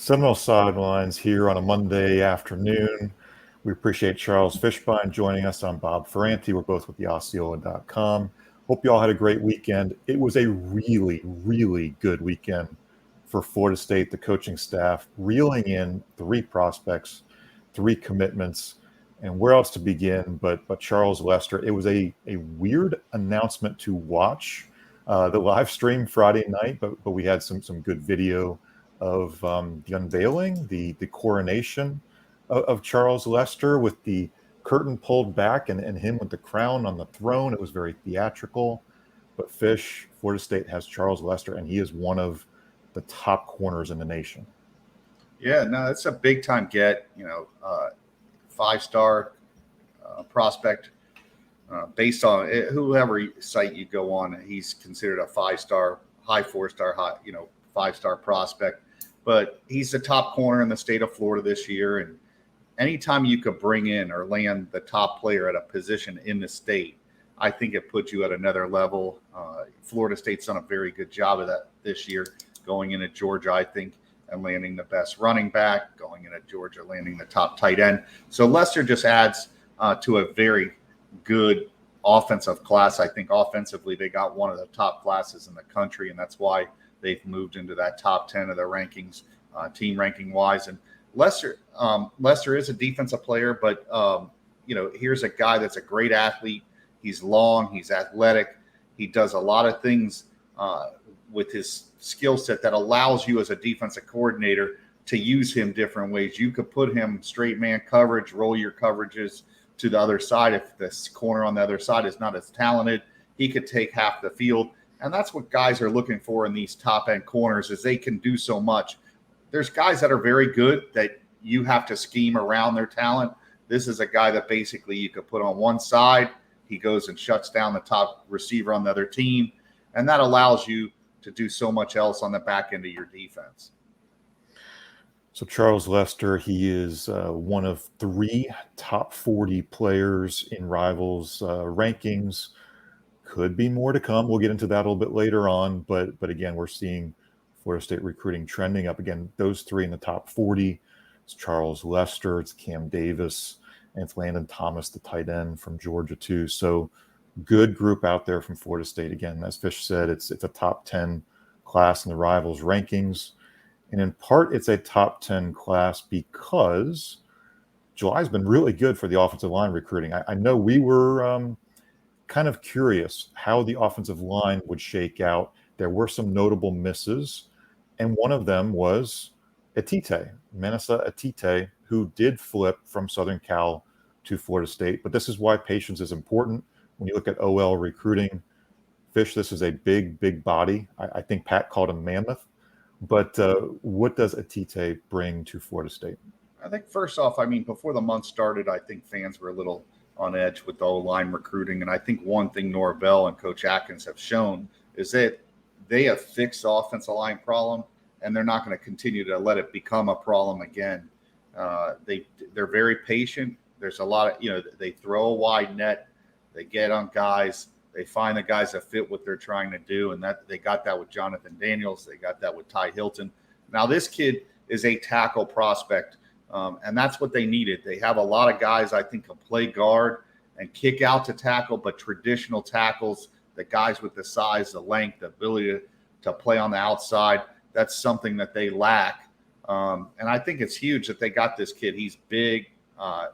Seminole Sidelines here on a Monday afternoon. We appreciate Charles Fishbein joining us. I'm Bob Ferranti. We're both with the Osceola.com. Hope you all had a great weekend. It was a really, really good weekend for Florida State, the coaching staff, reeling in 3 prospects, 3 commitments, and where else to begin but Charles Lester. It was a weird announcement to watch, the live stream Friday night, but we had some good video of the unveiling, the coronation of Charles Lester with the curtain pulled back and him with the crown on the throne. It was very theatrical. But Florida State has Charles Lester, and he is one of the top corners in the nation. Yeah, no, it's a big time get. 5-star prospect based on whoever site you go on. He's considered a 5-star, high 4-star, high 5-star prospect. But he's the top corner in the state of Florida this year. And anytime you could bring in or land the top player at a position in the state, I think it puts you at another level. Florida State's done a very good job of that this year, going into Georgia, I think, and landing the best running back, going into Georgia, landing the top tight end. So Lester just adds to a very good offensive class. I think offensively they got one of the top classes in the country, and that's why they've moved into that top 10 of the rankings, team ranking wise. And Lester is a defensive player, but here's a guy that's a great athlete. He's long, he's athletic, he does a lot of things with his skill set that allows you as a defensive coordinator to use him different ways. You could put him straight man coverage, roll your coverages to the other side. If this corner on the other side is not as talented, he could take half the field. And that's what guys are looking for in these top end corners, is they can do so much. There's guys that are very good that you have to scheme around their talent. This is a guy that basically you could put on one side. He goes and shuts down the top receiver on the other team. And that allows you to do so much else on the back end of your defense. So Charles Lester, he is one of 3 top 40 players in Rivals rankings. Could be more to come. We'll get into that a little bit later on. But again, we're seeing Florida State recruiting trending up. Again, those 3 in the top 40. It's Charles Lester, it's Cam Davis, and it's Landon Thomas, the tight end from Georgia too. So good group out there from Florida State. Again, as Fish said, it's a top 10 class in the Rivals rankings. And in part, it's a top 10 class because July's been really good for the offensive line recruiting. I know we were kind of curious how the offensive line would shake out. There were some notable misses, and one of them was Atite, Manasse Atite, who did flip from Southern Cal to Florida State. But this is why patience is important. When you look at OL recruiting, Fish, this is a big body. I think Pat called him mammoth. But what does Atite bring to Florida State? I think first off, before the month started, I think fans were a little on edge with the O-line recruiting. And I think one thing Norvell and Coach Atkins have shown is that they have fixed the offensive line problem, and they're not going to continue to let it become a problem again. They're very patient. There's a lot of, they throw a wide net. They get on guys. They find the guys that fit what they're trying to do, and that they got that with Jonathan Daniels. They got that with Ty Hilton. Now this kid is a tackle prospect, and that's what they needed. They have a lot of guys I think can play guard and kick out to tackle, but traditional tackles, the guys with the size, the length, the ability to play on the outside, that's something that they lack. And I think it's huge that they got this kid. He's big.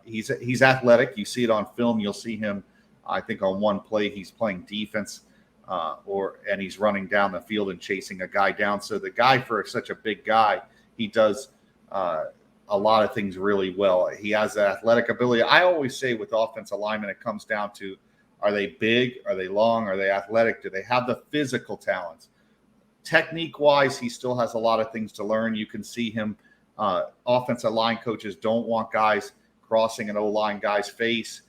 He's athletic. You see it on film. You'll see him. I think on one play he's playing defense and he's running down the field and chasing a guy down. So the guy, for such a big guy, he does a lot of things really well. He has the athletic ability. I always say with offensive linemen, it comes down to, are they big? Are they long? Are they athletic? Do they have the physical talents? Technique-wise, he still has a lot of things to learn. You can see him. Offensive line coaches don't want guys crossing an O-line guy's face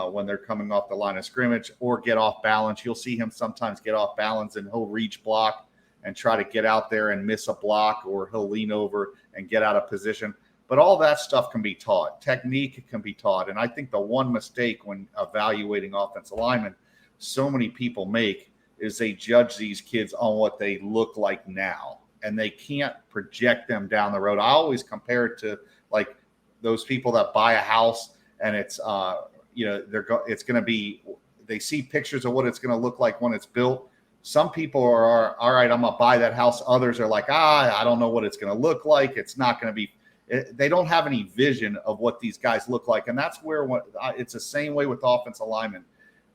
when they're coming off the line of scrimmage or get off balance. You'll see him sometimes get off balance and he'll reach block and try to get out there and miss a block, or he'll lean over and get out of position. But all that stuff can be taught. Technique can be taught. And I think the one mistake when evaluating offensive linemen so many people make is they judge these kids on what they look like now. and they can't project them down the road. I always compare it to like those people that buy a house and it's it's going to be, they see pictures of what it's going to look like when it's built. Some people are all right, I'm going to buy that house. Others are like, I don't know what it's going to look like. It's not going to be. They don't have any vision of what these guys look like, and that's where it's the same way with offensive linemen.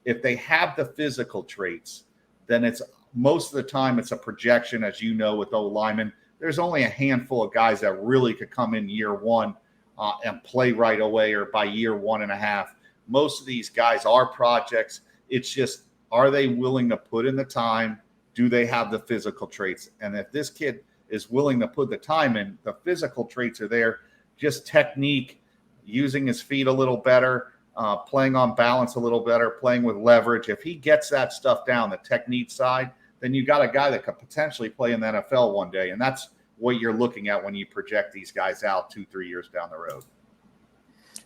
If they have the physical traits, then it's most of the time it's a projection, as you know, with O-linemen. There's only a handful of guys that really could come in year one and play right away, or by year 1.5. Most of these guys are projects. It's just, are they willing to put in the time? Do they have the physical traits? And if this kid is willing to put the time in, the physical traits are there, just technique, using his feet a little better, playing on balance a little better, playing with leverage. If he gets that stuff down, the technique side, then you got a guy that could potentially play in the NFL one day. And that's what you're looking at when you project these guys out 2-3 years down the road.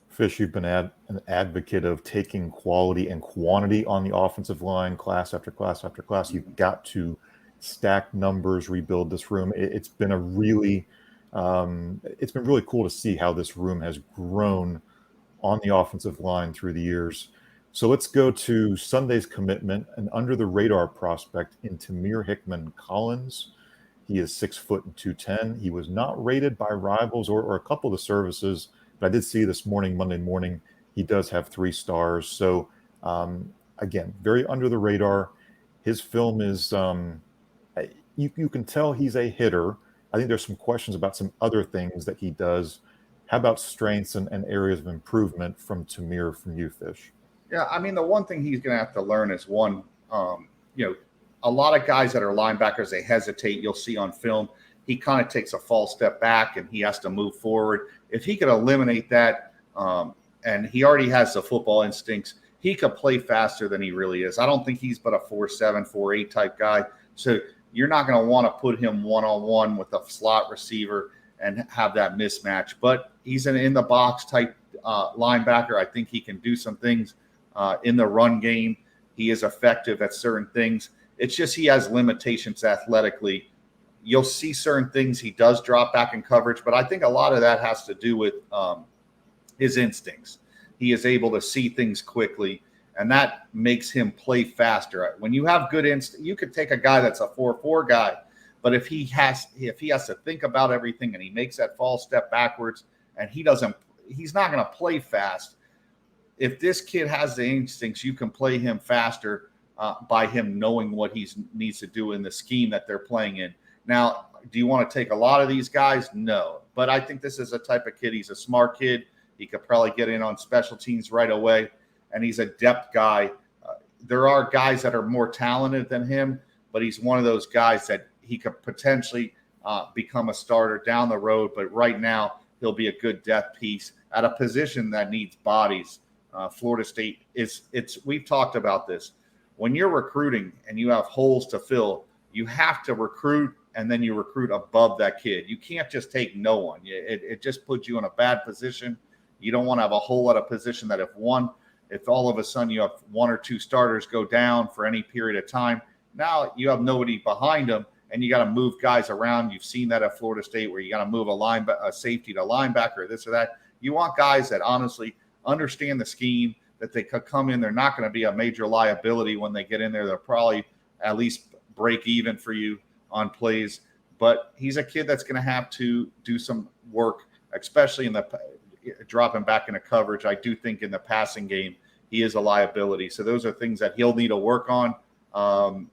Fish, you've been an advocate of taking quality and quantity on the offensive line, class after class after class. You've got to stack numbers, rebuild this room. It's been really cool to see how this room has grown on the offensive line through the years. So let's go to Sunday's commitment, an under-the-radar prospect in Timir Hickman-Collins. He is 6 foot and 210. He was not rated by Rivals or a couple of the services, but I did see this morning, Monday morning, he does have 3 stars. So again, very under the radar. His film is, you can tell he's a hitter. I think there's some questions about some other things that he does. How about strengths and areas of improvement from Timir, from you, Fish? Yeah, I mean, the one thing he's going to have to learn is one, a lot of guys that are linebackers, they hesitate. You'll see on film, he kind of takes a false step back and he has to move forward. If he could eliminate that, and he already has the football instincts, he could play faster than he really is. I don't think he's but a 4.7, 4.8 type guy. So you're not going to want to put him one-on-one with a slot receiver and have that mismatch. But he's an in-the-box type linebacker. I think he can do some things in the run game. He is effective at certain things. It's just he has limitations athletically. You'll see certain things he does drop back in coverage, but I think a lot of that has to do with his instincts. He is able to see things quickly, and that makes him play faster. When you have good instinct, you could take a guy that's a 4.4 guy, but if he has to think about everything and he makes that false step backwards and he's not going to play fast. If this kid has the instincts, you can play him faster by him knowing what he needs to do in the scheme that they're playing in. Now, do you want to take a lot of these guys? No. But I think this is a type of kid. He's a smart kid. He could probably get in on special teams right away, and he's a depth guy. There are guys that are more talented than him, but he's one of those guys that he could potentially become a starter down the road. But right now, he'll be a good depth piece at a position that needs bodies. Florida State we've talked about this. When you're recruiting and you have holes to fill, you have to recruit, and then you recruit above that kid. You can't just take no one. It just puts you in a bad position. You don't want to have a whole lot of position that if all of a sudden you have 1 or 2 starters go down for any period of time, now you have nobody behind them, and you got to move guys around. You've seen that at Florida State where you got to move a safety to linebacker, this or that. You want guys that honestly understand the scheme, that they could come in. They're not going to be a major liability when they get in there. They'll probably at least break even for you on plays. But he's a kid that's going to have to do some work, especially in the dropping back into coverage. I do think in the passing game, he is a liability. So those are things that he'll need to work on.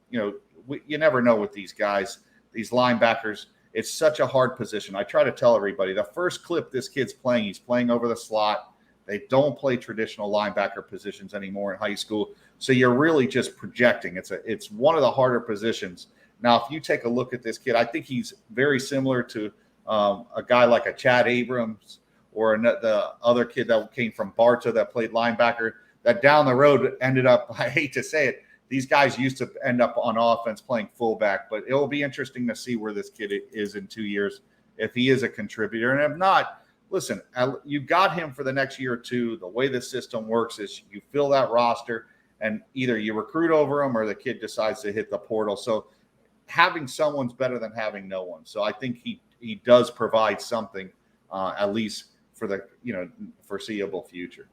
You never know with these guys, these linebackers. It's such a hard position. I try to tell everybody, the first clip this kid's playing, he's playing over the slot. They don't play traditional linebacker positions anymore in high school. So you're really just projecting. It's one of the harder positions. Now, if you take a look at this kid, I think he's very similar to a guy like a Chad Abrams or the other kid that came from Barta that played linebacker, that down the road ended up, I hate to say it, these guys used to end up on offense playing fullback. But it will be interesting to see where this kid is in 2 years, if he is a contributor. And if not, listen, you got him for the next year or two. The way the system works is you fill that roster, and either you recruit over him or the kid decides to hit the portal. So having someone's better than having no one. So I think he does provide something, at least for the foreseeable future.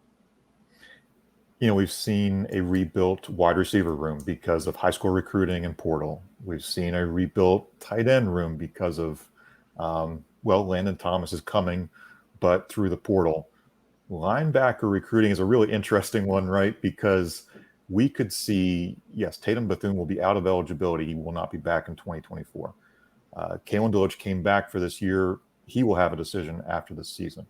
We've seen a rebuilt wide receiver room because of high school recruiting and portal. We've seen a rebuilt tight end room because of, Landon Thomas is coming, but through the portal. Linebacker recruiting is a really interesting one, right? Because we could see, yes, Tatum Bethune will be out of eligibility. He will not be back in 2024. Kalen DeLoach came back for this year. He will have a decision after this season.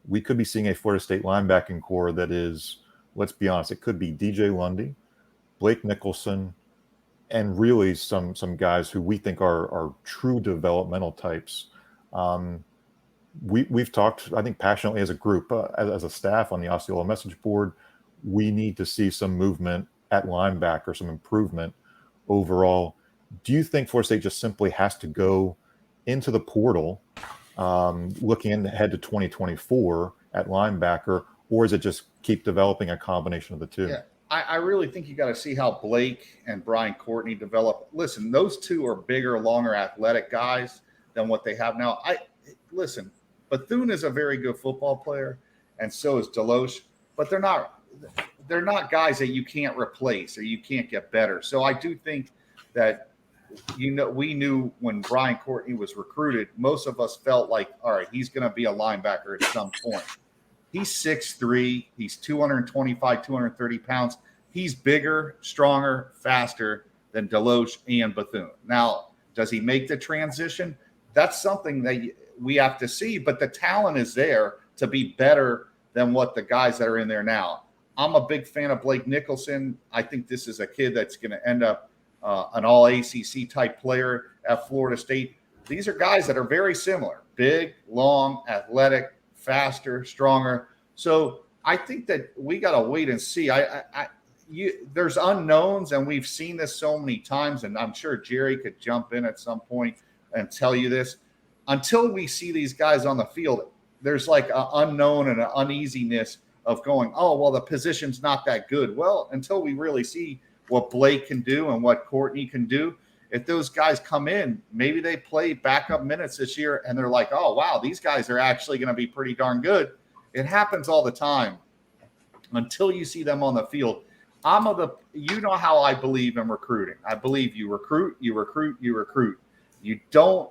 We could be seeing a Florida State linebacking core that is, let's be honest, it could be DJ Lundy, Blake Nicholson, and really some guys who we think are true developmental types. We've talked, I think, passionately as a group, as a staff on the Osceola message board. We need to see some movement at linebacker, some improvement overall. Do you think Florida State just simply has to go into the portal, looking ahead to 2024 at linebacker, or is it just keep developing a combination of the two? Yeah, I really think you got to see how Blake and Brian Courtney develop. Listen, those two are bigger, longer, athletic guys than what they have now. Listen, Bethune is a very good football player, and so is DeLoach, but they're not guys that you can't replace or you can't get better. So I do think that we knew when Brian Courtney was recruited, most of us felt like, all right, he's going to be a linebacker at some point. He's 6'3", he's 225, 230 pounds. He's bigger, stronger, faster than DeLoach and Bethune. Now, does he make the transition? That's something that we have to see, but the talent is there to be better than what the guys that are in there now. I'm a big fan of Blake Nicholson. I think this is a kid that's going to end up an all ACC type player at Florida State. These are guys that are very similar, big, long, athletic, faster, stronger. So I think that we got to wait and see. There's unknowns, and we've seen this so many times, and I'm sure Jerry could jump in at some point and tell you this. Until we see these guys on the field, there's like an unknown and an uneasiness of going, oh, well, the position's not that good. Well, until we really see what Blake can do and what Courtney can do, if those guys come in, maybe they play backup minutes this year and they're like, oh, wow, these guys are actually going to be pretty darn good. It happens all the time until you see them on the field. You know how I believe in recruiting. I believe you recruit. You don't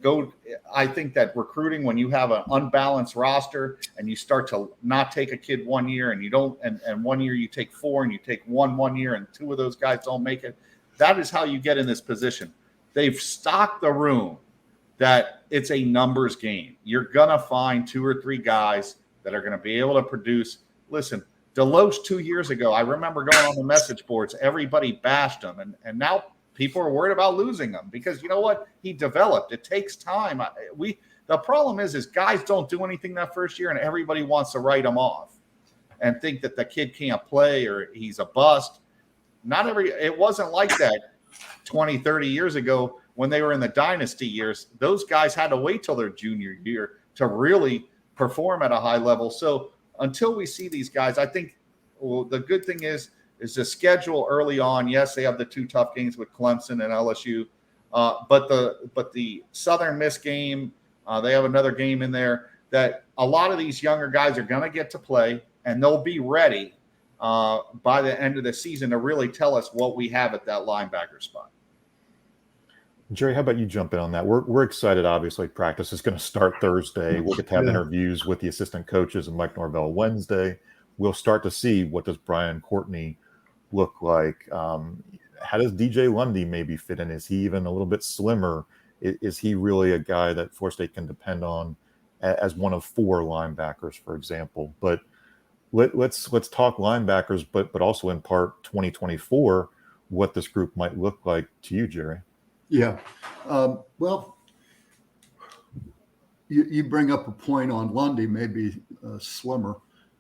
go. I think that recruiting, when you have an unbalanced roster and you start to not take a kid 1 year and you don't, and 1 year you take four and you take one year and two of those guys don't make it. That is how you get in this position. They've stocked the room that it's a numbers game. You're going to find two or three guys that are going to be able to produce. Listen, DeLoach 2 years ago, I remember going on the message boards, everybody bashed him. And now people are worried about losing him because you know what? He developed. It takes time. The problem is guys don't do anything that first year and everybody wants to write him off and think that the kid can't play or he's a bust. It wasn't like that 20, 30 years ago when they were in the dynasty years. Those guys had to wait till their junior year to really perform at a high level. So until we see these guys, I think the good thing is the schedule early on. Yes, they have the two tough games with Clemson and LSU, but the Southern Miss game, they have another game in there that a lot of these younger guys are going to get to play, and they'll be ready by the end of the season to really tell us what we have at that linebacker spot. Jerry, how about you jump in on that? We're excited. Obviously, practice is going to start Thursday. We'll get to have interviews with the assistant coaches and Mike Norvell Wednesday. We'll start to see what does Brian Courtney look like. How does DJ Lundy maybe fit in? Is he even a little bit slimmer? Is he really a guy that Florida State can depend on as one of four linebackers, for example? But let's talk linebackers, but also in part 2024, what this group might look like to you, Jerry. Yeah. Well, you bring up a point on Lundy, maybe slimmer,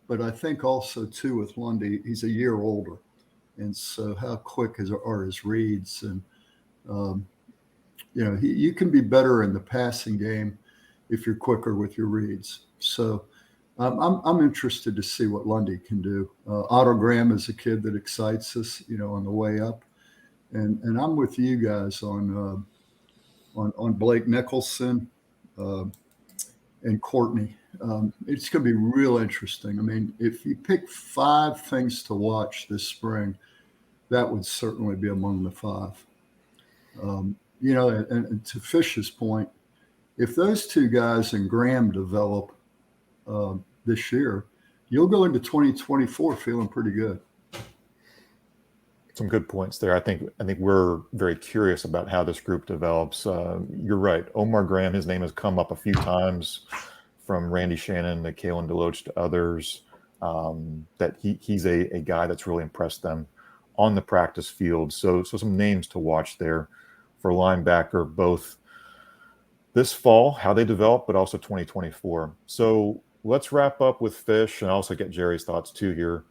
but I think also too with Lundy, he's a year older. And so how quick are his reads? And, you can be better in the passing game if you're quicker with your reads. So I'm interested to see what Lundy can do. Otto Graham is a kid that excites us, on the way up. And I'm with you guys on Blake Nicholson and Courtney. It's going to be real interesting. I mean, if you pick 5 things to watch this spring, that would certainly be among the 5. And to Fish's point, if those 2 guys and Graham develop this year, you'll go into 2024 feeling pretty good. Some good points there. I think we're very curious about how this group develops. You're right. Omar Graham, his name has come up a few times, from Randy Shannon to Kalen DeLoach to others, that he's a guy that's really impressed them on the practice field. So some names to watch there for linebacker, both this fall, how they develop, but also 2024. So let's wrap up with Fish and also get Jerry's thoughts too here.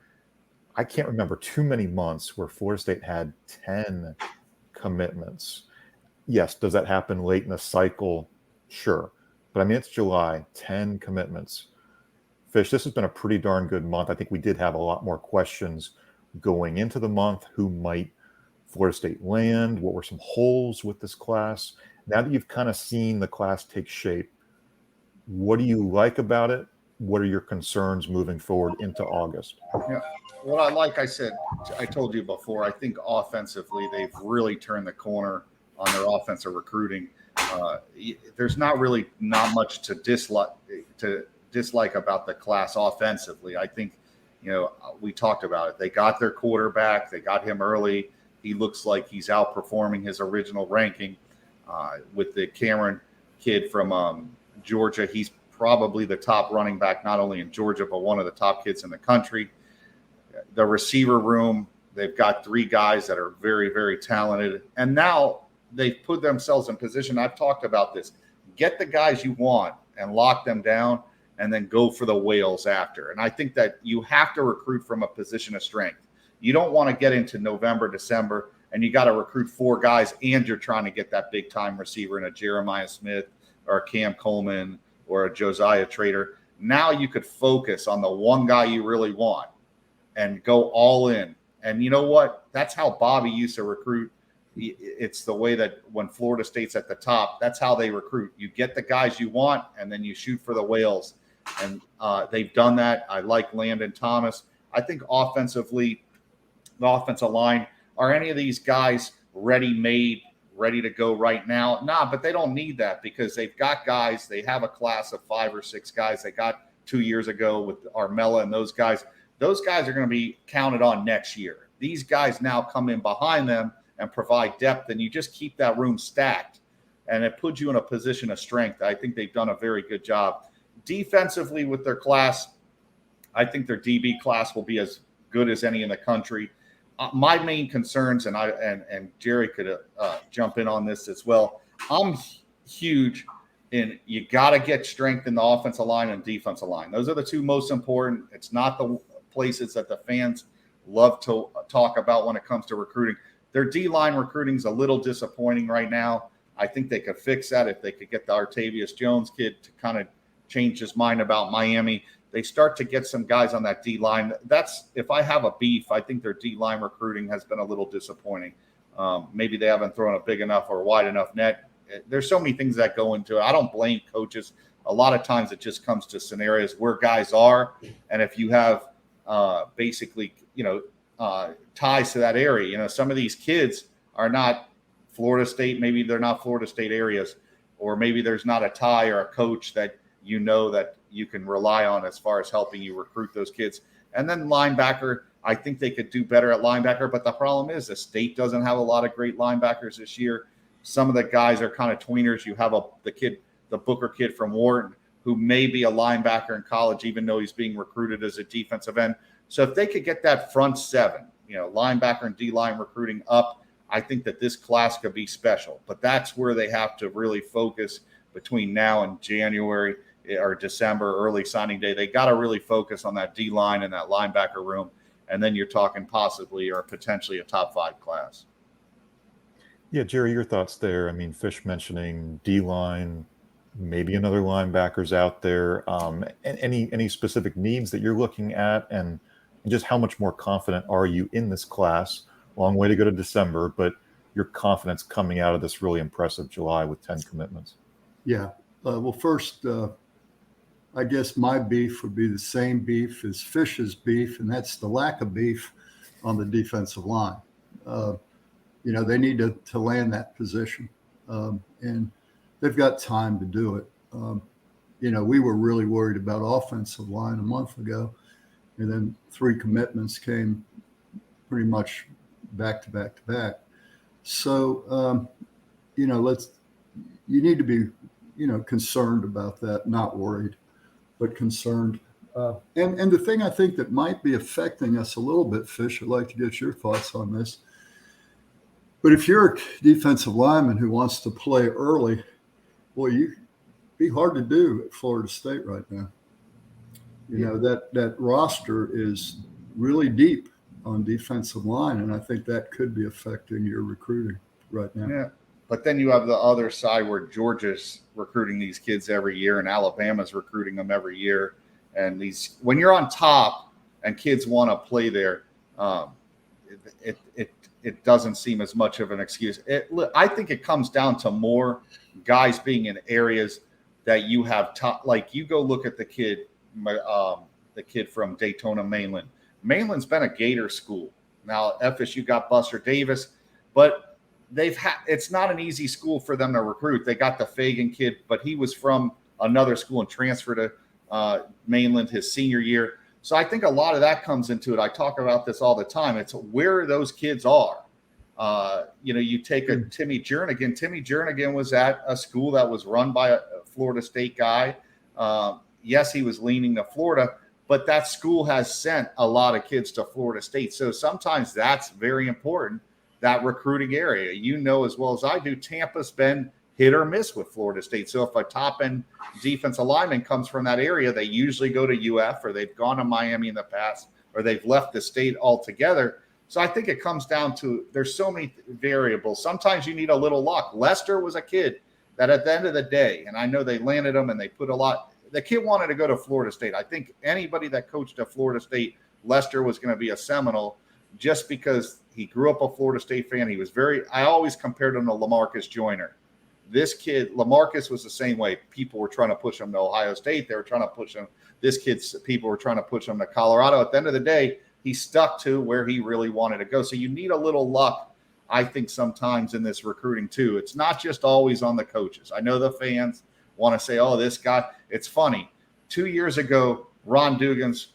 I can't remember too many months where Florida State had 10 commitments. Yes, does that happen late in the cycle? Sure. But I mean, it's July, 10 commitments. Fish, this has been a pretty darn good month. I think we did have a lot more questions going into the month. Who might Florida State land? What were some holes with this class? Now that you've kind of seen the class take shape, what do you like about it? What are your concerns moving forward into August? Yeah. Well, like I said, I told you before, I think offensively they've really turned the corner on their offensive recruiting. There's not much to dislike about the class offensively. I think, we talked about it. They got their quarterback. They got him early. He looks like he's outperforming his original ranking. With the Cameron kid from Georgia, he's probably the top running back, not only in Georgia, but one of the top kids in the country. The receiver room, they've got 3 guys that are very, very talented. And now they've put themselves in position. I've talked about this. Get the guys you want and lock them down, and then go for the whales after. And I think that you have to recruit from a position of strength. You don't want to get into November, December, and you got to recruit 4 guys, and you're trying to get that big-time receiver in a Jeremiah Smith or a Cam Coleman or a Josiah Trader. Now you could focus on the one guy you really want and go all in. And you know what? That's how Bobby used to recruit. It's the way that when Florida State's at the top, that's how they recruit. You get the guys you want, and then you shoot for the whales. And they've done that. I like Landon Thomas. I think offensively, the offensive line, are any of these guys ready-made, ready to go right now? Nah, but they don't need that because they've got guys. They have a class of 5 or 6 guys they got 2 years ago with Armella and those guys. Those guys are going to be counted on next year. These guys now come in behind them and provide depth, and you just keep that room stacked, and it puts you in a position of strength. I think they've done a very good job. Defensively with their class, I think their DB class will be as good as any in the country. My main concerns, and Jerry could jump in on this as well, I'm huge in you got to get strength in the offensive line and defensive line. Those are the 2 most important. It's not the places that the fans love to talk about when it comes to recruiting. Their D-line recruiting is a little disappointing right now. I think they could fix that if they could get the Artavius Jones kid to kind of change his mind about Miami. They start to get some guys on that D-line. That's if I have a beef, I think their D-line recruiting has been a little disappointing. Maybe they haven't thrown a big enough or wide enough net. There's so many things that go into it. I don't blame coaches. A lot of times it just comes to scenarios where guys are, and if you have basically, ties to that area. Some of these kids are not Florida State. Maybe they're not Florida State areas, or maybe there's not a tie or a coach that that you can rely on as far as helping you recruit those kids. And then linebacker, I think they could do better at linebacker, but the problem is the state doesn't have a lot of great linebackers this year. Some of the guys are kind of tweeners. You have the Booker kid from Wharton, who may be a linebacker in college, even though he's being recruited as a defensive end. So if they could get that front 7, linebacker and D-line recruiting up, I think that this class could be special. But that's where they have to really focus between now and January or December, early signing day. They got to really focus on that D-line and that linebacker room. And then you're talking possibly or potentially a top 5 class. Yeah, Jerry, your thoughts there. I mean, Fish mentioning D-line, maybe another linebackers out there. And any specific needs that you're looking at, and just how much more confident are you in this class? Long way to go to December, but your confidence coming out of this really impressive July with 10 commitments? Yeah. Well, first, I guess my beef would be the same beef as Fish's beef, and that's the lack of beef on the defensive line. They need to land that position, and they've got time to do it. We were really worried about offensive line a month ago, and then 3 commitments came pretty much back to back to back. So, you need to be, concerned about that, not worried, but concerned. And the thing I think that might be affecting us a little bit, Fish, I'd like to get your thoughts on this. But if you're a defensive lineman who wants to play early, boy, you be hard to do at Florida State right now. That roster is really deep on defensive line, and I think that could be affecting your recruiting right now. Yeah. But then you have the other side where Georgia's recruiting these kids every year and Alabama's recruiting them every year. And when you're on top and kids want to play there, it doesn't seem as much of an excuse. I think it comes down to more guys being in areas that you have top. Like you go look at the kid from Daytona Mainland. Mainland's been a Gator school. Now FSU got Buster Davis, but it's not an easy school for them to recruit. They got the Fagan kid, but he was from another school and transferred to Mainland his senior year. So I think a lot of that comes into it. I talk about this all the time. It's where those kids are. You take a Timmy Jernigan. Timmy Jernigan was at a school that was run by a Florida State guy. Yes, he was leaning to Florida, but that school has sent a lot of kids to Florida State. So sometimes that's very important, that recruiting area. As well as I do, Tampa's been hit or miss with Florida State. So if a top-end defensive lineman comes from that area, they usually go to UF, or they've gone to Miami in the past, or they've left the state altogether. So I think it comes down to there's so many variables. Sometimes you need a little luck. Lester was a kid that at the end of the day, and I know they landed him and they put a lot – the kid wanted to go to Florida State. I think anybody that coached at Florida State, Lester was going to be a Seminole just because he grew up a Florida State fan. He was I always compared him to LaMarcus Joyner. This kid, LaMarcus, was the same way. People were trying to push him to Ohio State. They were trying to push him. People were trying to push him to Colorado. At the end of the day, he stuck to where he really wanted to go. So you need a little luck, I think, sometimes in this recruiting too. It's not just always on the coaches. I know the fans want to say, oh, this guy. It's funny. 2 years ago, Ron Dugans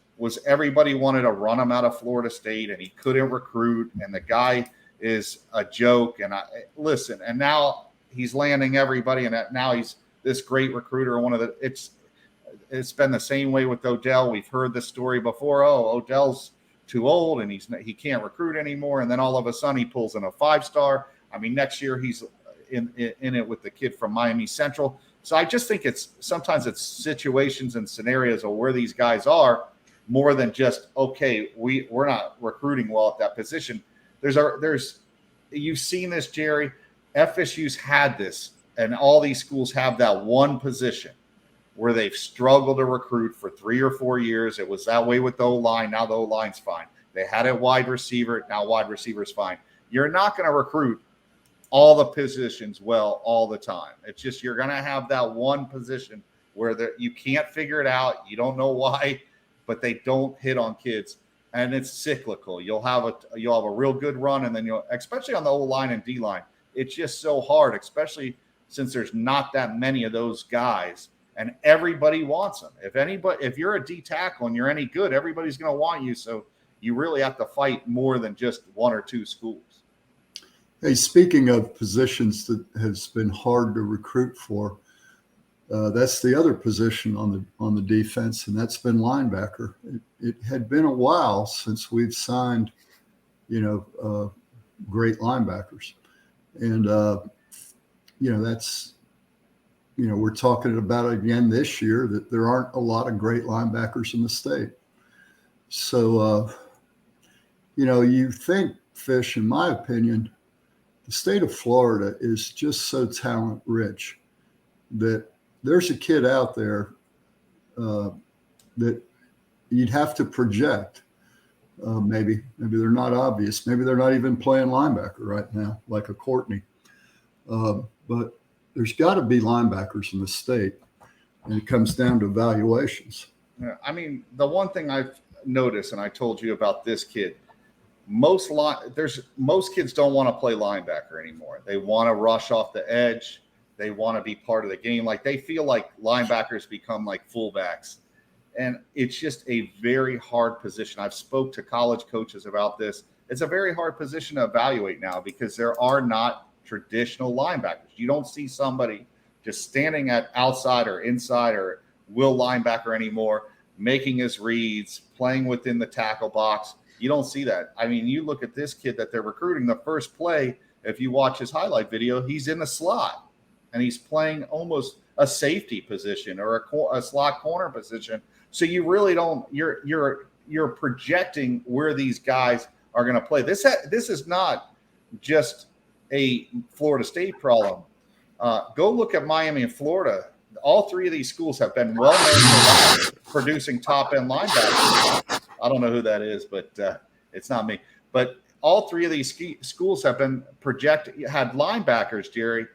everybody wanted to run him out of Florida State, and he couldn't recruit, and the guy is a joke. And and now he's landing everybody, and now he's this great recruiter. It's been the same way with Odell. We've heard this story before. Oh, Odell's too old and he can't recruit anymore. And then all of a sudden he pulls in a 5-star. I mean, next year he's in it with the kid from Miami Central. So I just think sometimes it's situations and scenarios of where these guys are more than just, okay, we're not recruiting well at that position. You've seen this, Jerry. FSU's had this, and all these schools have that one position where they've struggled to recruit for 3 or 4 years. It was that way with the O-line. Now the O-line's fine. They had a wide receiver. Now wide receiver's fine. You're not going to recruit all the positions well all the time. It's just you're going to have that one position where you can't figure it out. You don't know why, but they don't hit on kids, and it's cyclical. You'll have a real good run, and then especially on the O-line and D-line, it's just so hard, especially since there's not that many of those guys, and everybody wants them. If you're a D tackle and you're any good, everybody's going to want you. So you really have to fight more than just 1 or 2 schools. Hey, speaking of positions that has been hard to recruit for, that's the other position on the defense, and that's been linebacker. It had been a while since we've signed, great linebackers, and that's, we're talking about it again this year that there aren't a lot of great linebackers in the state. So, you think, Fish, in my opinion, the state of Florida is just so talent rich that there's a kid out there that you'd have to project Maybe they're not obvious. Maybe they're not even playing linebacker right now, like a Courtney. But there's got to be linebackers in the state, and it comes down to evaluations. Yeah, I mean, the one thing I've noticed, and I told you about this kid, most kids don't want to play linebacker anymore. They want to rush off the edge. They want to be part of the game. Like, they feel like linebackers become like fullbacks. And it's just a very hard position. I've spoke to college coaches about this. It's a very hard position to evaluate now because there are not traditional linebackers. You don't see somebody just standing at outside or inside or will linebacker anymore, making his reads, playing within the tackle box. You don't see that. I mean, you look at this kid that they're recruiting, the first play, if you watch his highlight video, he's in the slot and he's playing almost a safety position or a slot corner position. So you really don't, you're projecting where these guys are going to play. This is not just a Florida State problem. Go look at Miami and Florida. All three of these schools have been well known for producing top end linebackers. I don't know who that is, but it's not me. But all three of these schools have been had linebackers, Jerry,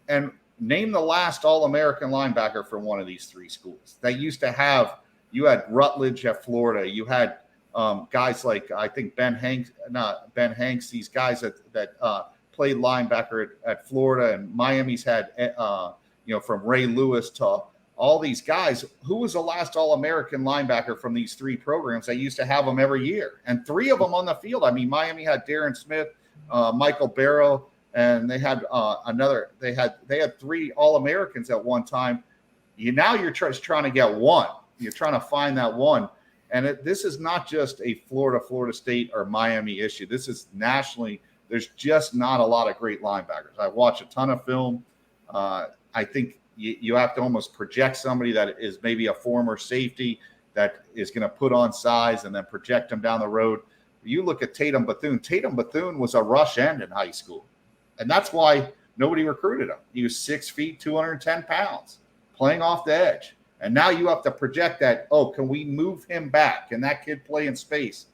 and name the last All-American linebacker for one of these three schools. They used to have, you had Rutledge at Florida. You had guys like, I think Ben Hanks, these guys that played linebacker at Florida, and Miami's had, from Ray Lewis to all these guys. Who was the last All-American linebacker from these three programs? They used to have them every year, and three of them on the field. I mean, Miami had Darren Smith, Michael Barrow, and they had They had three All-Americans at one time. Now you're trying to get one. You're trying to find that one, and this is not just a Florida State, or Miami issue. This is nationally. There's just not a lot of great linebackers. I watch a ton of film. I think you have to almost project somebody that is maybe a former safety that is going to put on size and then project them down the road. You look at Tatum Bethune. Tatum Bethune was a rush end in high school, and that's why nobody recruited him. He was 6 feet, 210 pounds, playing off the edge. And now you have to project that, can we move him back? Can that kid play in space?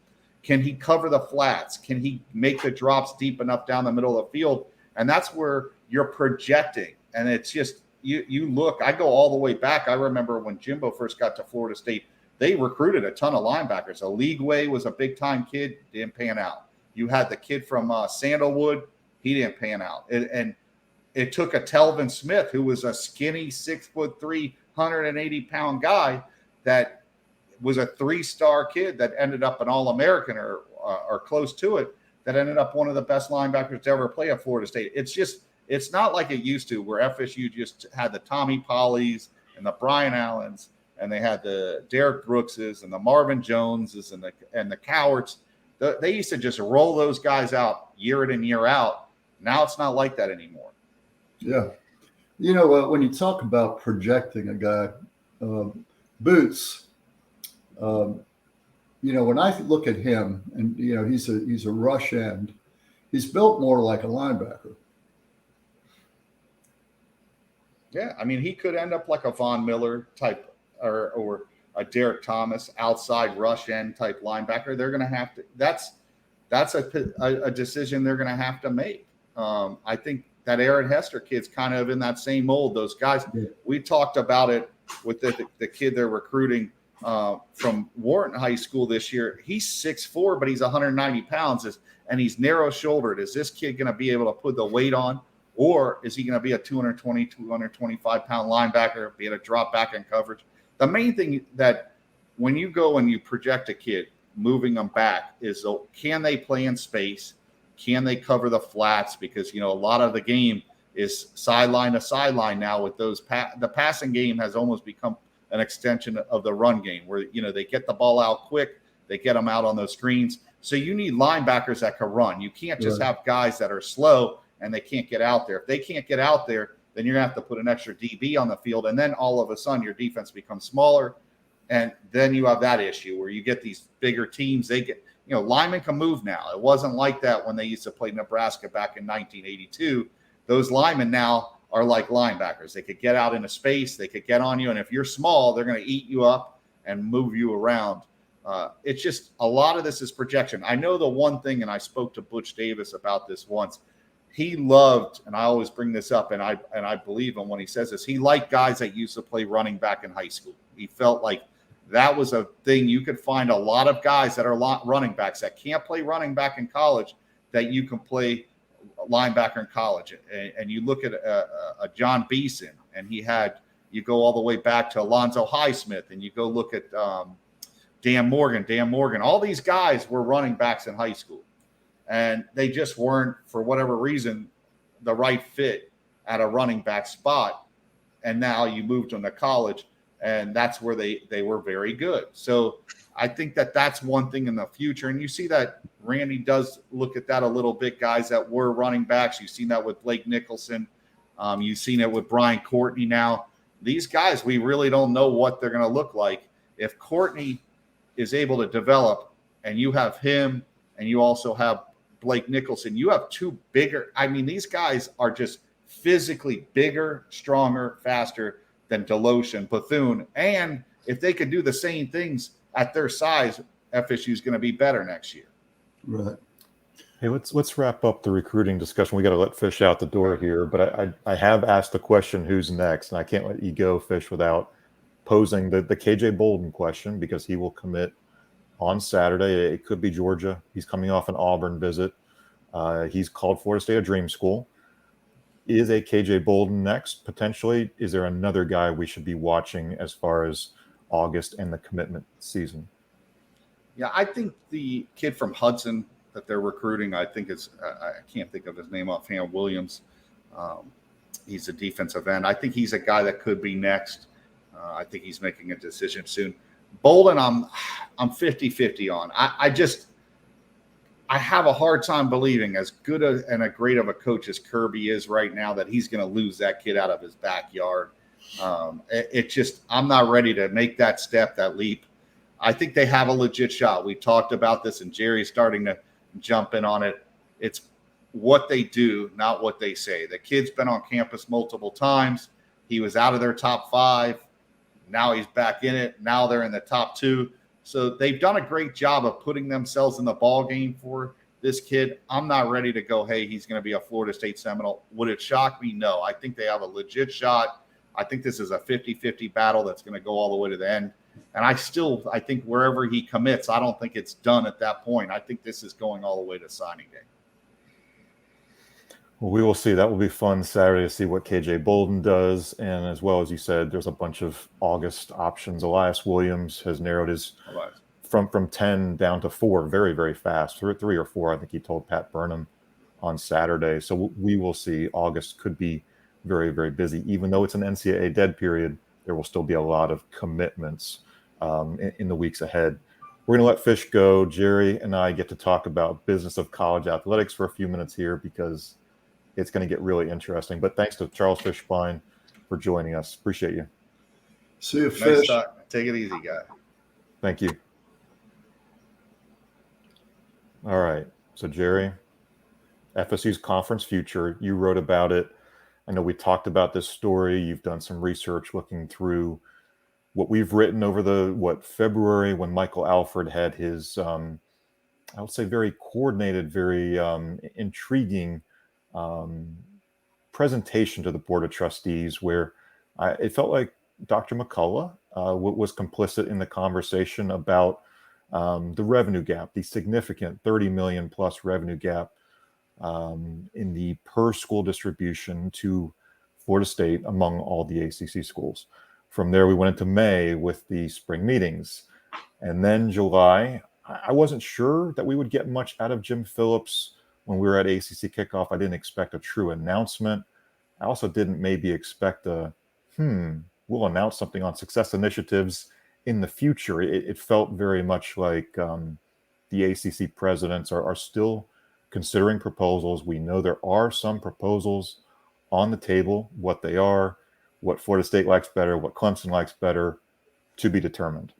Can he cover the flats? Can he make the drops deep enough down the middle of the field? And that's where you're projecting. And it's just, you look, I go all the way back. I remember when Jimbo first got to Florida State, they recruited a ton of linebackers. Leagueway was a big-time kid, didn't pan out. You had the kid from Sandalwood, he didn't pan out. And it took a Telvin Smith, who was a skinny 6'3", 180-pound guy that was a three-star kid that ended up an All-American or close to it, that ended up one of the best linebackers to ever play at Florida State. It's not like it used to, where FSU just had the Tommy Pollys and the Brian Allens, and they had the Derek Brookses and the Marvin Joneses and the Cowards. They used to just roll those guys out year in and year out. Now it's not like that anymore. Yeah. When you talk about projecting a guy, Boots, when I look at him, and he's a rush end, he's built more like a linebacker. Yeah, I mean, he could end up like a Von Miller type, or a Derek Thomas outside rush end type linebacker. They're going to have to. That's a decision they're going to have to make. I think that Aaron Hester kid's kind of in that same mold. Those guys, we talked about it with the kid they're recruiting from Wharton High School this year. He's 6'4", but he's 190 pounds, and he's narrow-shouldered. Is this kid going to be able to put the weight on, or is he going to be a 220, 225-pound linebacker, be able to drop back in coverage? The main thing that when you go and you project a kid, moving them back, is can they play in space? Can they cover the flats? Because, a lot of the game is sideline to sideline now with those. The passing game has almost become an extension of the run game, where, they get the ball out quick, they get them out on those screens. So you need linebackers that can run. You can't just have guys that are slow and they can't get out there. If they can't get out there, then you're going to have to put an extra DB on the field. And then all of a sudden your defense becomes smaller. And then you have that issue where you get these bigger teams. They get, linemen can move now. It wasn't like that when they used to play Nebraska back in 1982. Those linemen now are like linebackers. They could get out into space. They could get on you. And if you're small, they're going to eat you up and move you around. It's just a lot of this is projection. I know the one thing, and I spoke to Butch Davis about this once. He loved, and I always bring this up, and I believe him when he says this. He liked guys that used to play running back in high school. He felt like that was a thing. You could find a lot of guys that are running backs that can't play running back in college that you can play linebacker in college. And you look at a John Beeson, and you go all the way back to Alonzo Highsmith, and you go look at Dan Morgan. All these guys were running backs in high school. And they just weren't, for whatever reason, the right fit at a running back spot. And now you moved them to college, and that's where they were very good. So I think that's one thing in the future. And you see that Randy does look at that a little bit, guys that were running backs. You've seen that with Blake Nicholson. You've seen it with Brian Courtney now. These guys, we really don't know what they're going to look like. If Courtney is able to develop, and you have him, and you also have Blake Nicholson, you have two bigger. I mean, these guys are just physically bigger, stronger, faster than Deloche and Bethune. And if they could do the same things at their size, FSU is going to be better next year. Right. Hey, let's wrap up the recruiting discussion. We got to let Fish out the door here, but I have asked the question, who's next? And I can't let you go, Fish, without posing the KJ Bolden question, because he will commit on Saturday. It could be Georgia. He's coming off an Auburn visit. He's called Florida State a dream school. Is a KJ Bolden next? Potentially. Is there another guy we should be watching as far as August and the commitment season? Yeah, I think the kid from Hudson that they're recruiting, I think I can't think of his name offhand, Williams. He's a defensive end. I think he's a guy that could be next. I think he's making a decision soon. Bolden, I'm 50-50 on. I have a hard time believing, as good and a great of a coach as Kirby is right now, that he's going to lose that kid out of his backyard. I'm not ready to make that step, that leap. I think they have a legit shot. We talked about this, and Jerry's starting to jump in on it. It's what they do, not what they say. The kid's been on campus multiple times. He was out of their top 5. Now he's back in it. Now they're in the top 2. So they've done a great job of putting themselves in the ball game for this kid. I'm not ready to go, hey, he's going to be a Florida State Seminole. Would it shock me? No. I think they have a legit shot. I think this is a 50-50 battle that's going to go all the way to the end. And I think wherever he commits, I don't think it's done at that point. I think this is going all the way to signing day. Well, we will see. That will be fun Saturday to see what KJ Bolden does. And as well as you said, there's a bunch of August options. Elias Williams has narrowed his from 10 down to 4 very, very fast. 3 or 4, I think he told Pat Burnham on Saturday. So we will see. August could be very, very busy. Even though it's an NCAA dead period, there will still be a lot of commitments in the weeks ahead. We're going to let Fish go. Jerry and I get to talk about business of college athletics for a few minutes here, because it's going to get really interesting. But thanks to Charles Fishbein for joining us. Appreciate you. See you, Fish. Nice. Take it easy, guy. Thank you. All right. So, Jerry, FSU's conference future, you wrote about it. I know we talked about this story. You've done some research looking through what we've written over February, when Michael Alford had his, I would say, very coordinated, very intriguing presentation to the Board of Trustees, where it felt like Dr. McCullough was complicit in the conversation about the revenue gap, the significant 30 million plus revenue gap in the per school distribution to Florida State among all the ACC schools. From there, we went into May with the spring meetings, and then July. I wasn't sure that we would get much out of Jim Phillips when we were at ACC kickoff. I didn't expect a true announcement. I also didn't maybe expect we'll announce something on success initiatives in the future. It felt very much like the ACC presidents are still considering proposals. We know there are some proposals on the table. What they are, what Florida State likes better, what Clemson likes better, to be determined.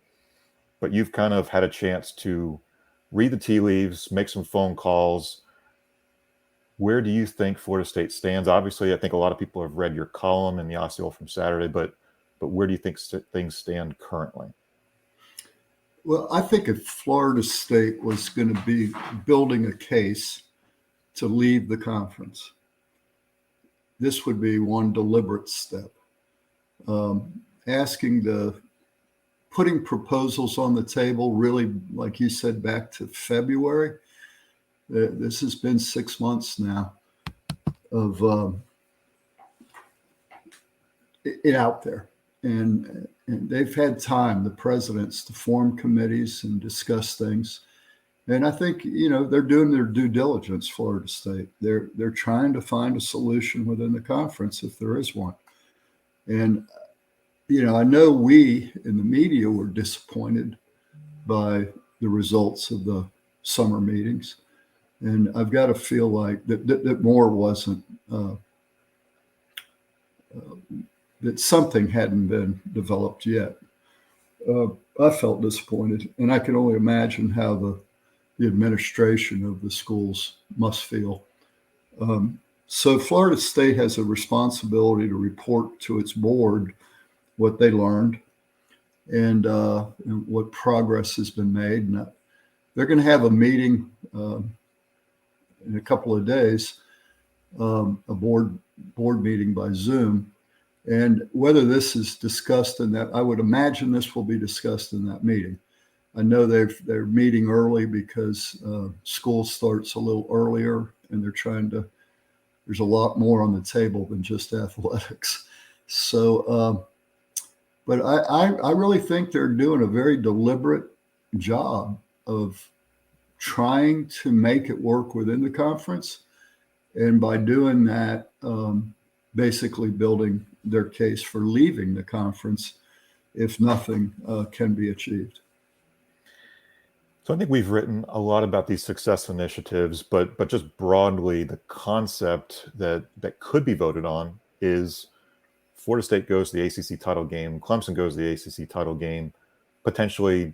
But you've kind of had a chance to read the tea leaves, make some phone calls. Where do you think Florida State stands? Obviously, I think a lot of people have read your column in the Osceola from Saturday, but where do you think things stand currently? Well, I think if Florida State was going to be building a case to leave the conference, this would be one deliberate step. Putting proposals on the table, really, like you said, back to February. This has been 6 months now of it out there. And they've had time, the presidents, to form committees and discuss things. And I think, they're doing their due diligence, Florida State. They're trying to find a solution within the conference if there is one. And, I know we in the media were disappointed by the results of the summer meetings. And I've got to feel like that more wasn't, that something hadn't been developed yet. I felt disappointed, and I can only imagine how the administration of the schools must feel. So Florida State has a responsibility to report to its board what they learned and what progress has been made. And they're going to have a meeting in a couple of days, a board meeting by Zoom. And whether this is discussed in that, I would imagine this will be discussed in that meeting. I know they're meeting early because school starts a little earlier, and there's a lot more on the table than just athletics. So, but I really think they're doing a very deliberate job of trying to make it work within the conference. And by doing that, basically building their case for leaving the conference if nothing can be achieved. So I think we've written a lot about these success initiatives, but just broadly, the concept that could be voted on is Florida State goes to the ACC title game, Clemson goes to the ACC title game. Potentially,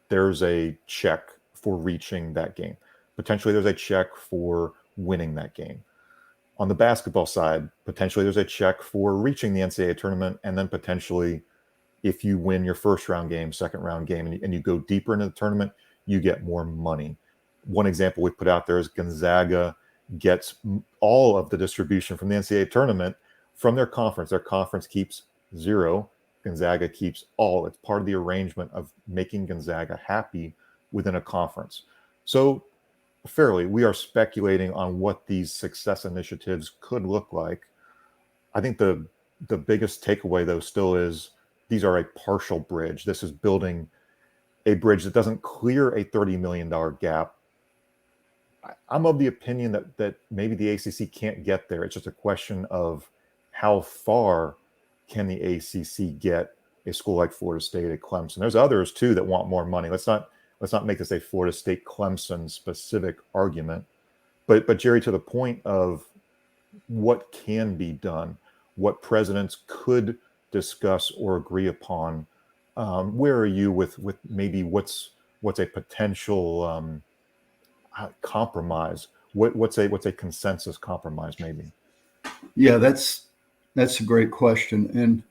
there's a check for reaching that game. Potentially, there's a check for winning that game. On the basketball side, potentially there's a check for reaching the NCAA tournament, and then potentially, if you win your first round game, second round game, and you go deeper into the tournament, you get more money. One example we put out there is Gonzaga gets all of the distribution from the NCAA tournament from their conference. Their conference keeps zero. Gonzaga keeps all. It's part of the arrangement of making Gonzaga happy within a conference. So fairly, we are speculating on what these success initiatives could look like. I think the biggest takeaway, though, still is these are a partial bridge. This is building a bridge that doesn't clear a $30 million gap. I'm of the opinion that maybe the ACC can't get there. It's just a question of how far can the ACC get a school like Florida State, a Clemson. There's others, too, that want more money. Let's not make this a Florida State Clemson specific argument, but Jerry, to the point of what can be done, what presidents could discuss or agree upon, where are you with maybe what's a potential compromise? What's a consensus compromise maybe? Yeah, that's a great question. And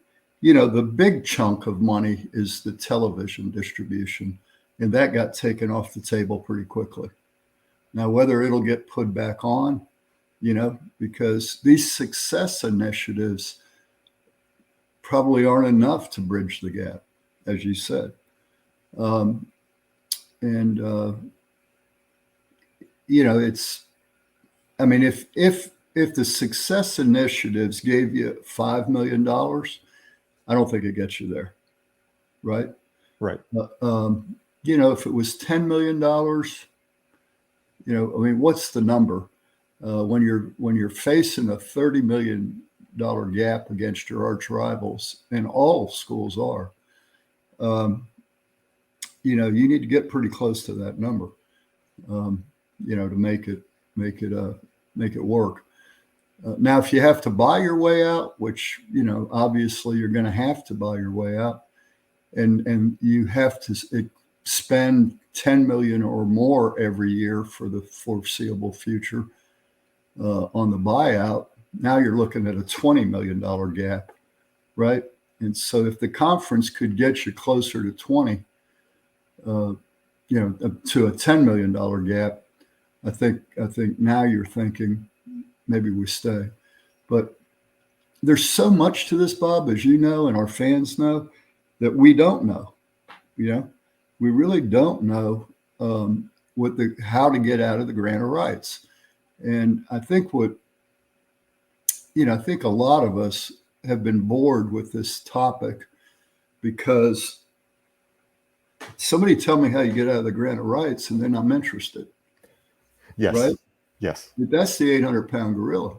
the big chunk of money is the television distribution. And that got taken off the table pretty quickly. Now, whether it'll get put back on, because these success initiatives probably aren't enough to bridge the gap, as you said. If the success initiatives gave you $5 million, I don't think it gets you there, right? Right. If it was $10 million, what's the number? When you're facing a $30 million gap against your arch rivals, and all schools are, you need to get pretty close to that number, to make it work. Now, if you have to buy your way out, which, obviously you're going to have to buy your way out, and you have to spend $10 million or more every year for the foreseeable future on the buyout, now you're looking at a $20 million gap, right? And so if the conference could get you closer to 20, to a $10 million gap, I think now you're thinking maybe we stay. But there's so much to this, Bob, as you know, and our fans know, that we don't know. We really don't know how to get out of the grant of rights. And I think I think a lot of us have been bored with this topic because somebody tell me how you get out of the grant of rights, and then I'm interested. Yes. Right? Yes. That's the 800-pound gorilla.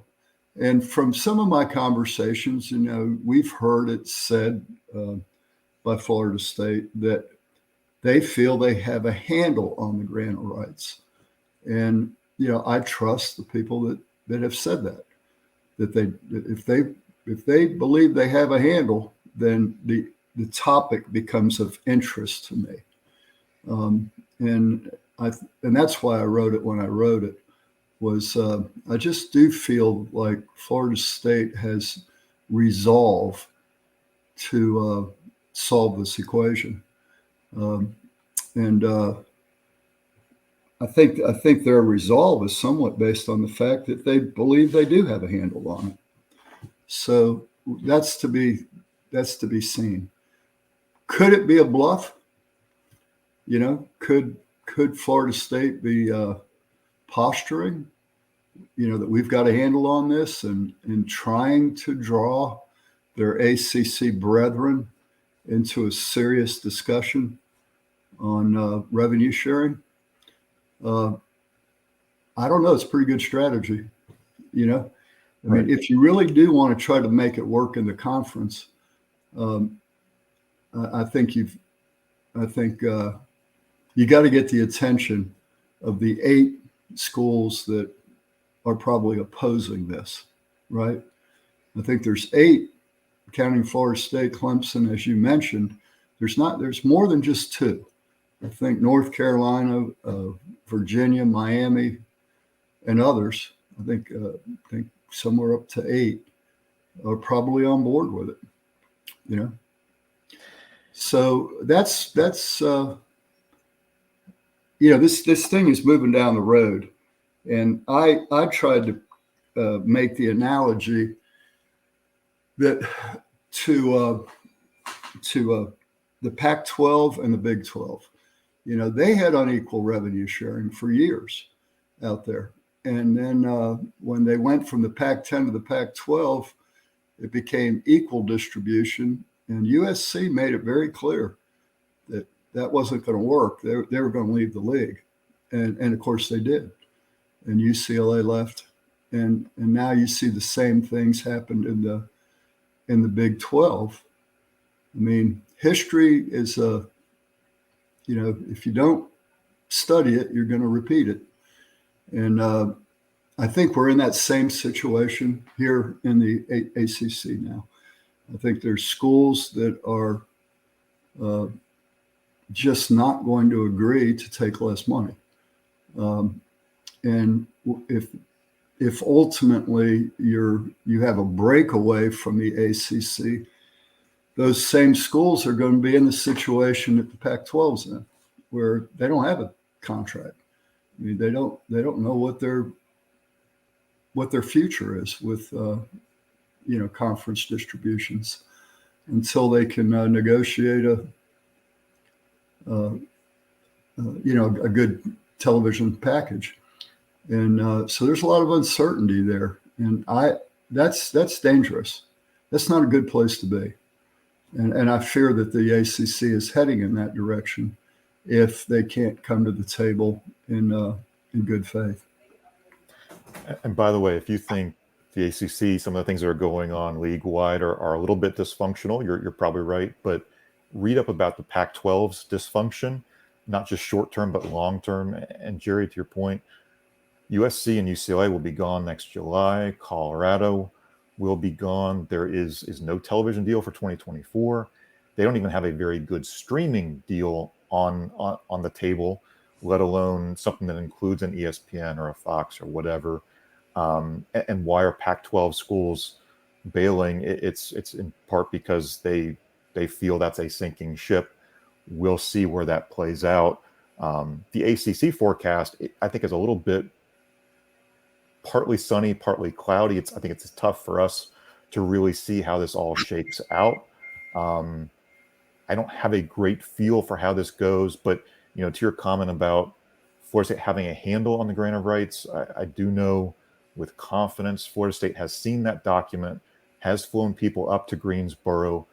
And from some of my conversations, we've heard it said by Florida State that they feel they have a handle on the grant of rights. And, I trust the people that have said that if they believe they have a handle, then the topic becomes of interest to me. And that's why I wrote it when I wrote it, was I just do feel like Florida State has resolve to solve this equation. And I think their resolve is somewhat based on the fact that they believe they do have a handle on it. So that's to be seen. Could it be a bluff? Could Florida State be posturing? That we've got a handle on this and trying to draw their ACC brethren into a serious discussion on revenue sharing. I don't know. It's a pretty good strategy. Right. If you really do want to try to make it work in the conference, I think you got to get the attention of the 8 schools that are probably opposing this, right? I think there's 8, counting Florida State, Clemson, as you mentioned. There's more than just 2. I think North Carolina, Virginia, Miami, and others, I think somewhere up to 8 are probably on board with it, So that's this thing is moving down the road. And I tried to make the analogy that to the Pac-12 and the Big 12. They had unequal revenue sharing for years out there. And then when they went from the Pac-10 to the Pac-12, it became equal distribution. And USC made it very clear that wasn't going to work. They were going to leave the league. And of course they did. And UCLA left. And now you see the same things happened in the Big 12. History is if you don't study it, you're going to repeat it. And I think we're in that same situation here in the ACC now. I think there's schools that are just not going to agree to take less money. And if ultimately you have a breakaway from the ACC, those same schools are going to be in the situation that the Pac-12's in, where they don't have a contract. They don't know what their future is with conference distributions until they can negotiate a good television package. And so there's a lot of uncertainty there, and that's dangerous. That's not a good place to be. And I fear that the ACC is heading in that direction if they can't come to the table in good faith. And by the way, if you think the ACC, some of the things that are going on league-wide are a little bit dysfunctional, you're probably right. But read up about the Pac-12's dysfunction, not just short-term, but long-term. And Jerry, to your point, USC and UCLA will be gone next July. Colorado will be gone. There is no television deal for 2024. They don't even have a very good streaming deal on the table, let alone something that includes an ESPN or a Fox or whatever. And why are Pac-12 schools bailing? It's in part because they feel that's a sinking ship, we'll see where that plays out. The ACC forecast, I think, is a little bit partly sunny, partly cloudy. I think it's tough for us to really see how this all shakes out. I don't have a great feel for how this goes, but to your comment about Florida State having a handle on the grant of rights, I do know with confidence Florida State has seen that document, has flown people up to Greensboro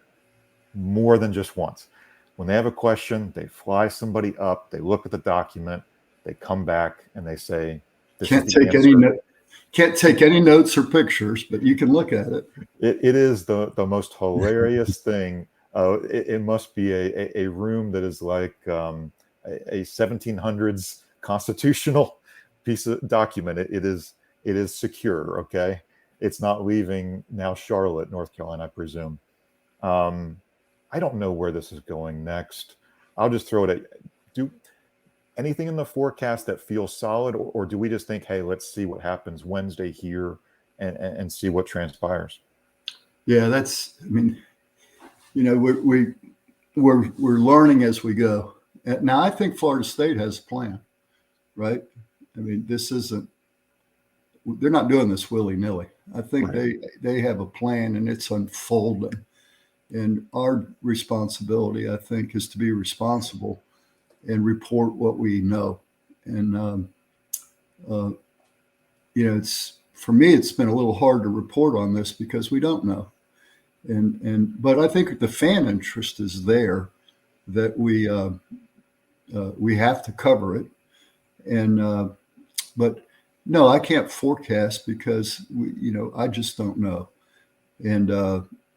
more than just once. When they have a question, they fly somebody up, they look at the document, they come back and they say, can't take any notes or pictures, but you can look at it. It is the most hilarious thing. It must be a room that is like a 1700s constitutional piece of document. It is secure. Okay, it's not leaving now Charlotte, North Carolina, I presume. I don't know where this is going next. I'll just throw it at do anything in the forecast that feels solid, or do we just think, hey, let's see what happens Wednesday here and see what transpires? Yeah, we're learning as we go. Now, I think Florida State has a plan, right? I mean, they're not doing this willy-nilly. I think they have a plan and it's unfolding. And our responsibility, I think, is to be responsible and report what we know. And, for me, it's been a little hard to report on this because we don't know. But I think the fan interest is there that we have to cover it. But no, I can't forecast because I just don't know.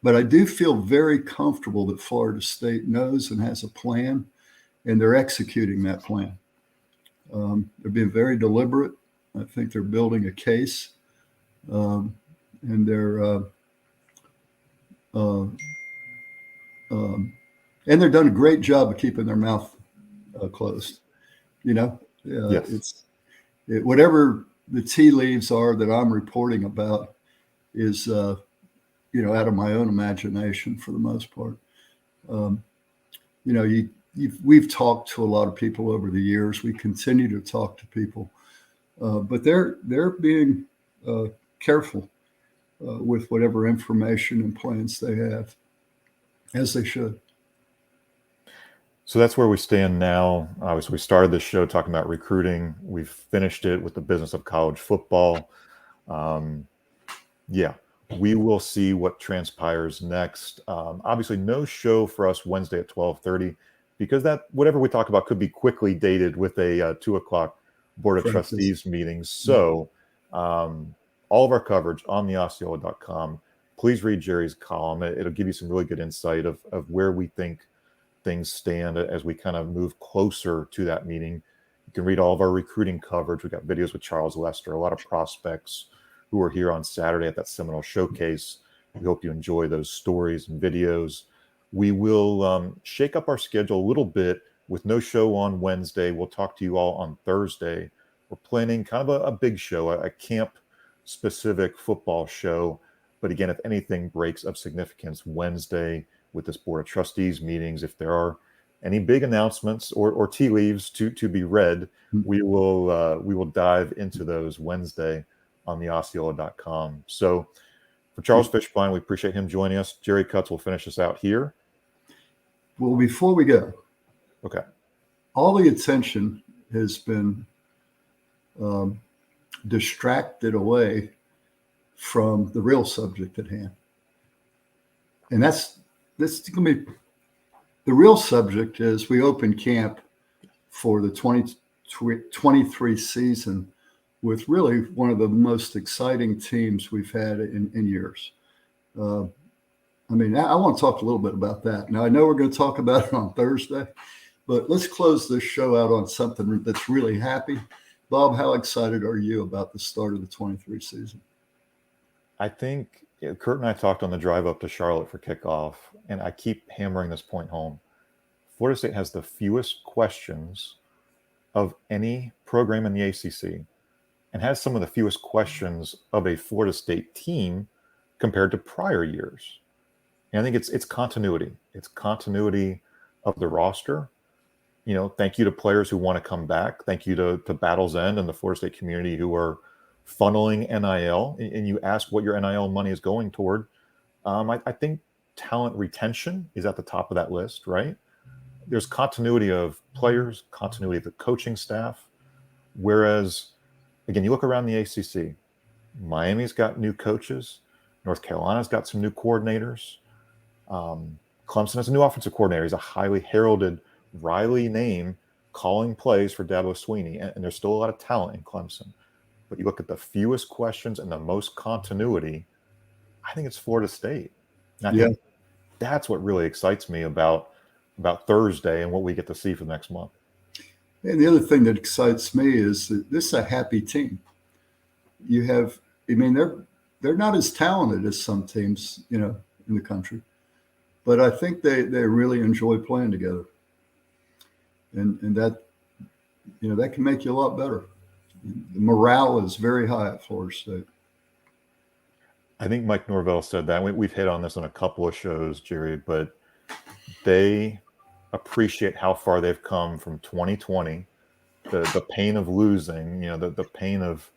But I do feel very comfortable that Florida State knows and has a plan, and they're executing that plan. They're being very deliberate. I think they're building a case, and they're done a great job of keeping their mouth closed. Yes. Whatever the tea leaves are that I'm reporting about is out of my own imagination for the most part. We've talked to a lot of people over the years. We continue to talk to people, but they're being careful with whatever information and plans they have, as they should. So that's where we stand now. Obviously, we started this show talking about recruiting. We've finished it with the business of college football. We will see what transpires next. Obviously, no show for us Wednesday at 12:30 because that whatever we talk about could be quickly dated with a 2:00 Board of Trustees meeting. So all of our coverage on the Osceola.com. Please read Jerry's column. It'll give you some really good insight of where we think things stand as we kind of move closer to that meeting. You can read all of our recruiting coverage. We've got videos with Charles Lester, a lot of prospects who are here on Saturday at that Seminole Showcase. We hope you enjoy those stories and videos. We will shake up our schedule a little bit with no show on Wednesday. We'll talk to you all on Thursday. We're planning kind of a big show, a camp-specific football show. But again, if anything breaks of significance Wednesday with this Board of Trustees meetings, if there are any big announcements or tea leaves to be read, we will dive into those Wednesday on the Osceola.com. So for Charles Fishbein, we appreciate him joining us. Jerry Kutz will finish us out here. Well, before we go, okay, all the attention has been distracted away from the real subject at hand. And this is going to be the real subject as we open camp for the 2023 season with really one of the most exciting teams we've had in years. I want to talk a little bit about that. Now, I know we're going to talk about it on Thursday, but let's close this show out on something that's really happy. Bob, how excited are you about the start of the 23 season? I think Kurt and I talked on the drive up to Charlotte for kickoff, and I keep hammering this point home. Florida State has the fewest questions of any program in the ACC and has some of the fewest questions of a Florida State team compared to prior years. And I think it's continuity. It's continuity of the roster. Thank you to players who want to come back. Thank you to Battle's End and the Florida State community who are funneling NIL. And you ask what your NIL money is going toward. I think talent retention is at the top of that list, right? There's continuity of players, continuity of the coaching staff. Whereas, again, you look around the ACC, Miami's got new coaches. North Carolina's got some new coordinators. Clemson has a new offensive coordinator. He's a highly heralded Riley name calling plays for Dabo Swinney. And there's still a lot of talent in Clemson. But you look at the fewest questions and the most continuity, I think it's Florida State. And I think that's what really excites me about Thursday and what we get to see for the next month. And the other thing that excites me is that this is a happy team. They're not as talented as some teams, in the country, but I think they really enjoy playing together. And that, that can make you a lot better. The morale is very high at Florida State. I think Mike Norvell said that. We've hit on this on a couple of shows, Jerry, but they appreciate how far they've come from 2020, the pain of losing, the pain of,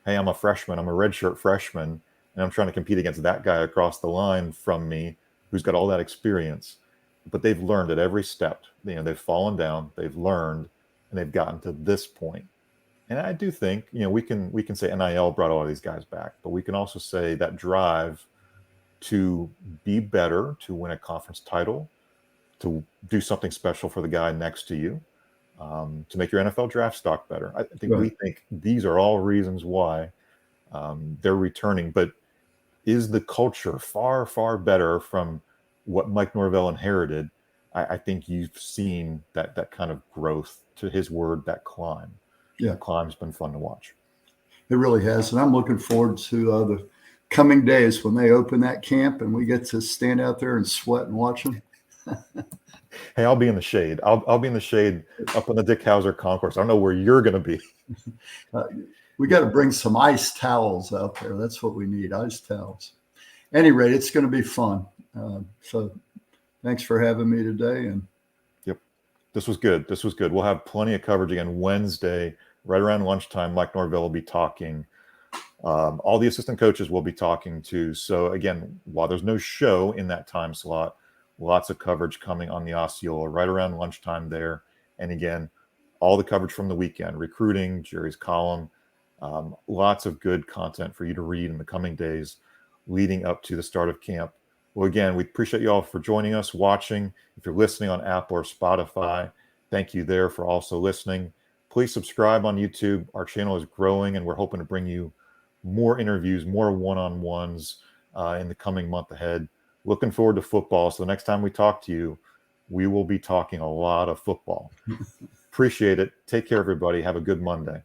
hey, I'm a freshman, I'm a redshirt freshman, and I'm trying to compete against that guy across the line from me who's got all that experience. But they've learned at every step. They've fallen down, they've learned, and they've gotten to this point. And I do think, we can say NIL brought all of these guys back, but we can also say that drive to be better, to win a conference title, to do something special for the guy next to you, to make your NFL draft stock better. I think we think these are all reasons why they're returning. But is the culture far, far better from what Mike Norvell inherited? I think you've seen that kind of growth, to his word, that climb. Yeah, the climb's been fun to watch. It really has. And I'm looking forward to the coming days when they open that camp and we get to stand out there and sweat and watch them. Hey, I'll be in the shade. I'll be in the shade up on the Dick Hauser concourse. I don't know where you're going to be. We got to bring some ice towels out there. That's what we need, ice towels. At any rate, it's going to be fun. So thanks for having me today. And yep, this was good. We'll have plenty of coverage again Wednesday, right around lunchtime. Mike Norvell will be talking. All the assistant coaches will be talking too. So again, while there's no show in that time slot, lots of coverage coming on the Osceola right around lunchtime there. And again, all the coverage from the weekend, recruiting, Jerry's column, lots of good content for you to read in the coming days leading up to the start of camp. Well, again, we appreciate you all for joining us, watching. If you're listening on Apple or Spotify, thank you there for also listening. Please subscribe on YouTube. Our channel is growing, and we're hoping to bring you more interviews, more one-on-ones in the coming month ahead. Looking forward to football. So the next time we talk to you, we will be talking a lot of football. Appreciate it. Take care, everybody. Have a good Monday.